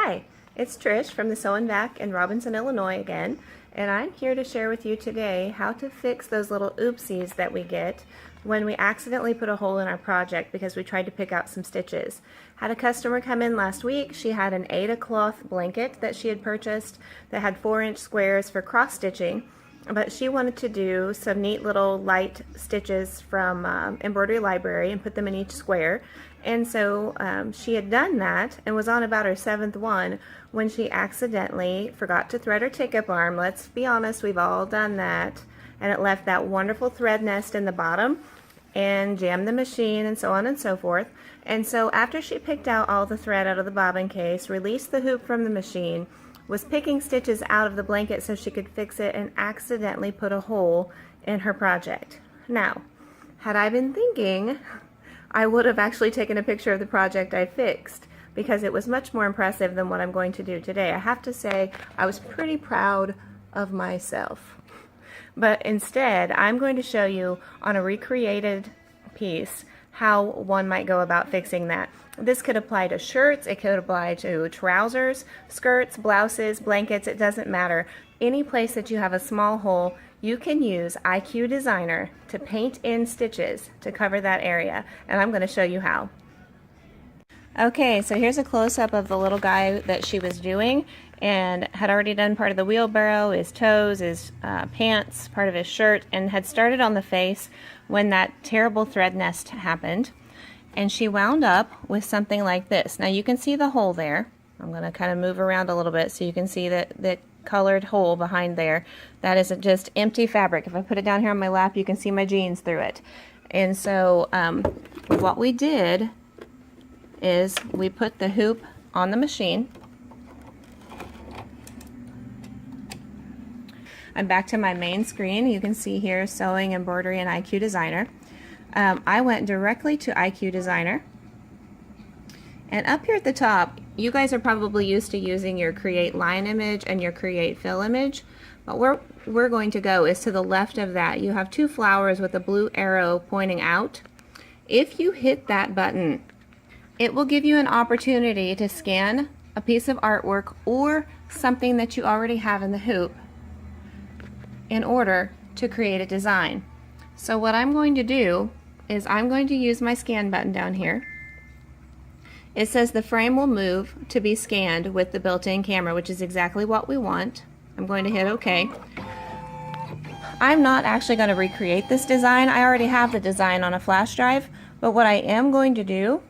Hi, it's Trish from the Sew & Vac in Robinson, Illinois again, and I'm here to share with you today how to fix those little oopsies that we get when we accidentally put a hole in our project because we tried to pick out some stitches. Had a customer come in last week. She had an Aida cloth blanket that she had purchased that had 4-inch squares for cross stitching, but she wanted to do some neat little light stitches from Embroidery Library and put them in each square. And so she had done that and was on about her 7th one when she accidentally forgot to thread her take-up arm. Let's be honest, we've all done that. And it left that wonderful thread nest in the bottom and jammed the machine and so on and so forth. And so after she picked out all the thread out of the bobbin case, released the hoop from the machine, was picking stitches out of the blanket so she could fix it, and accidentally put a hole in her project. Now, had I been thinking, I would have actually taken a picture of the project I fixed, because it was much more impressive than what I'm going to do today. I have to say I was pretty proud of myself. But instead, I'm going to show you on a recreated piece how one might go about fixing that. This could apply to shirts, it could apply to trousers, skirts, blouses, blankets, it doesn't matter. Any place that you have a small hole, you can use IQ Designer to paint in stitches to cover that area, and I'm going to show you how. Okay, so here's a close-up of the little guy that she was doing, and had already done part of the wheelbarrow, his toes, his pants, part of his shirt, and had started on the face when that terrible thread nest happened. And she wound up with something like this. Now you can see the hole there. I'm going to kind of move around a little bit so you can see the colored hole behind there. That isn't just empty fabric. If I put it down here on my lap, you can see my jeans through it. And so what we did is we put the hoop on the machine. I'm back to my main screen. You can see here Sewing, Embroidery, and IQ Designer. I went directly to IQ Designer, and up here at the top, you guys are probably used to using your Create Line image and your Create Fill image, but where we're going to go is to the left of that. You have two flowers with a blue arrow pointing out. If you hit that button, it will give you an opportunity to scan a piece of artwork or something that you already have in the hoop in order to create a design. So what I'm going to do is I'm going to use my scan button down here. It says the frame will move to be scanned with the built-in camera, which is exactly what we want. I'm going to hit OK. I'm not actually going to recreate this design. I already have the design on a flash drive, but what I am going to do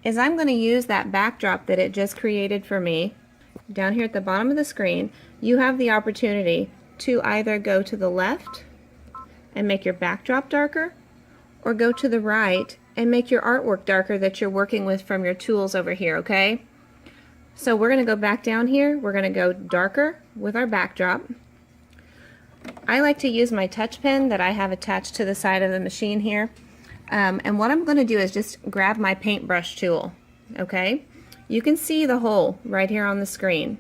is I'm going to use that backdrop that it just created for me. Down here at the bottom of the screen, you have the opportunity to either go to the left and make your backdrop darker, or go to the right and make your artwork darker that you're working with from your tools over here, okay? So we're going to go back down here. We're going to go darker with our backdrop. I like to use my touch pen that I have attached to the side of the machine here. And what I'm going to do is just grab my paintbrush tool, okay? You can see the hole right here on the screen.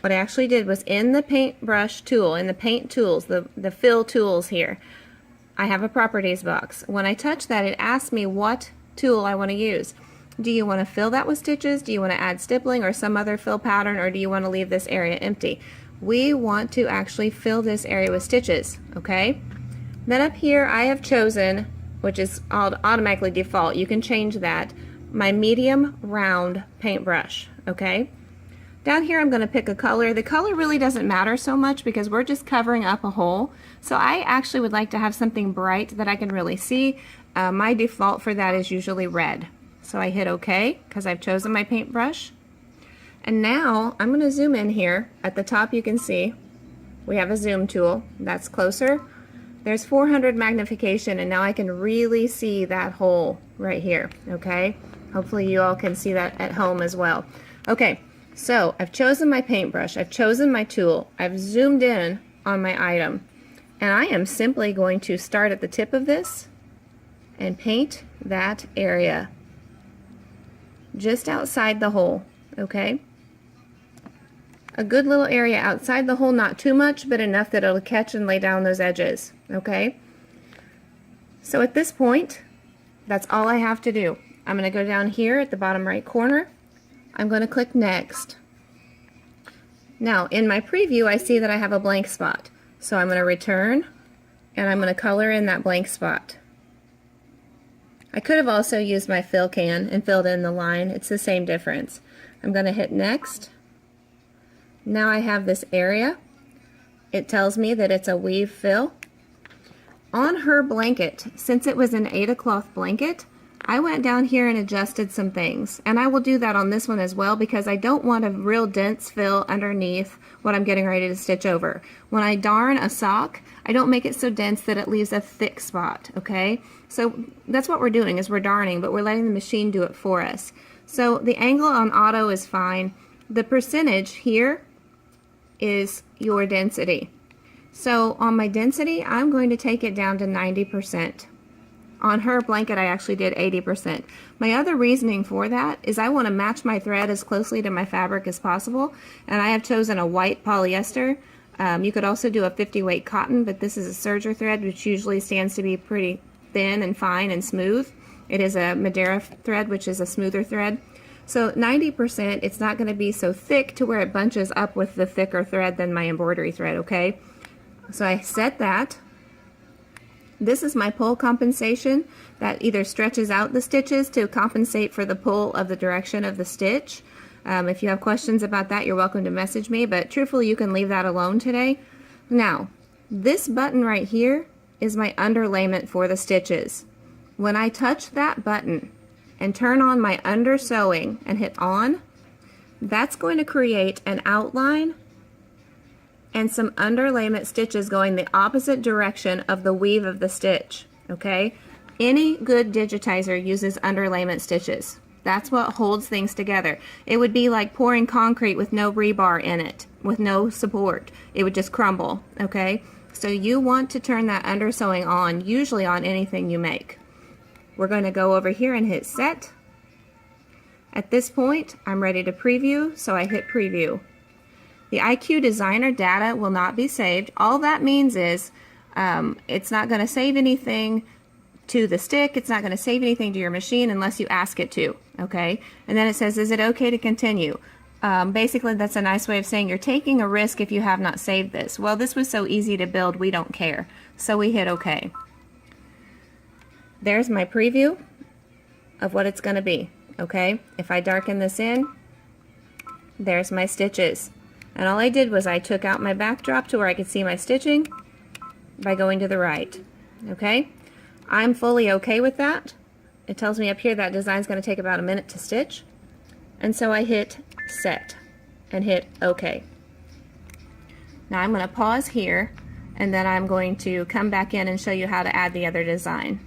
What I actually did was in the paintbrush tool, in the paint tools, the fill tools here, I have a properties box. When I touch that, it asks me what tool I want to use. Do you want to fill that with stitches? Do you want to add stippling or some other fill pattern, or do you want to leave this area empty? We want to actually fill this area with stitches, okay? Then up here I have chosen, which is automatically default, you can change that, my medium round paintbrush, okay? Down here I'm going to pick a color. The color really doesn't matter so much because we're just covering up a hole. So I actually would like to have something bright that I can really see. My default for that is usually red. So I hit OK because I've chosen my paintbrush. And now I'm going to zoom in here. At the top you can see we have a zoom tool. That's closer. There's 400 magnification, and now I can really see that hole right here. Okay? Hopefully you all can see that at home as well. Okay. So I've chosen my paintbrush, I've chosen my tool, I've zoomed in on my item, and I am simply going to start at the tip of this and paint that area just outside the hole, okay? A good little area outside the hole, not too much, but enough that it'll catch and lay down those edges, okay? So at this point, that's all I have to do. I'm going to go down here at the bottom right corner. I'm going to click Next. Now in my preview I see that I have a blank spot, so I'm going to return and I'm going to color in that blank spot. I could have also used my fill can and filled in the line. It's the same difference. I'm going to hit next. Now I have this area. It tells me that it's a weave fill. On her blanket, since it was an Aida cloth blanket, I went down here and adjusted some things, and I will do that on this one as well because I don't want a real dense fill underneath what I'm getting ready to stitch over. When I darn a sock, I don't make it so dense that it leaves a thick spot, okay? So that's what we're doing, is we're darning, but we're letting the machine do it for us. So the angle on auto is fine. The percentage here is your density. So on my density, I'm going to take it down to 90%. On her blanket, I actually did 80%. My other reasoning for that is I want to match my thread as closely to my fabric as possible, and I have chosen a white polyester. You could also do a 50 weight cotton, but this is a serger thread, which usually stands to be pretty thin and fine and smooth. It is a Madeira thread, which is a smoother thread. So 90%, it's not going to be so thick to where it bunches up with the thicker thread than my embroidery thread, okay? So I set that. This is my pull compensation. That either stretches out the stitches to compensate for the pull of the direction of the stitch. If you have questions about that, you're welcome to message me, but truthfully you can leave that alone today. Now, this button right here is my underlayment for the stitches. When I touch that button and turn on my under sewing and hit on, that's going to create an outline and some underlayment stitches going the opposite direction of the weave of the stitch, okay? Any good digitizer uses underlayment stitches. That's what holds things together. It would be like pouring concrete with no rebar in it, with no support. It would just crumble, okay? So you want to turn that undersewing on, usually on anything you make. We're going to go over here and hit set. At this point, I'm ready to preview, so I hit preview. The IQ Designer data will not be saved. All that means is it's not going to save anything to the stick. It's not going to save anything to your machine unless you ask it to, okay? And then it says, is it okay to continue? Basically, that's a nice way of saying you're taking a risk if you have not saved this. Well, this was so easy to build, we don't care. So we hit OK. There's my preview of what it's going to be, okay? If I darken this in, there's my stitches. And all I did was I took out my backdrop to where I could see my stitching by going to the right, okay? I'm fully okay with that. It tells me up here that design's going to take about a minute to stitch. And so I hit set and hit OK. Now I'm going to pause here and then I'm going to come back in and show you how to add the other design.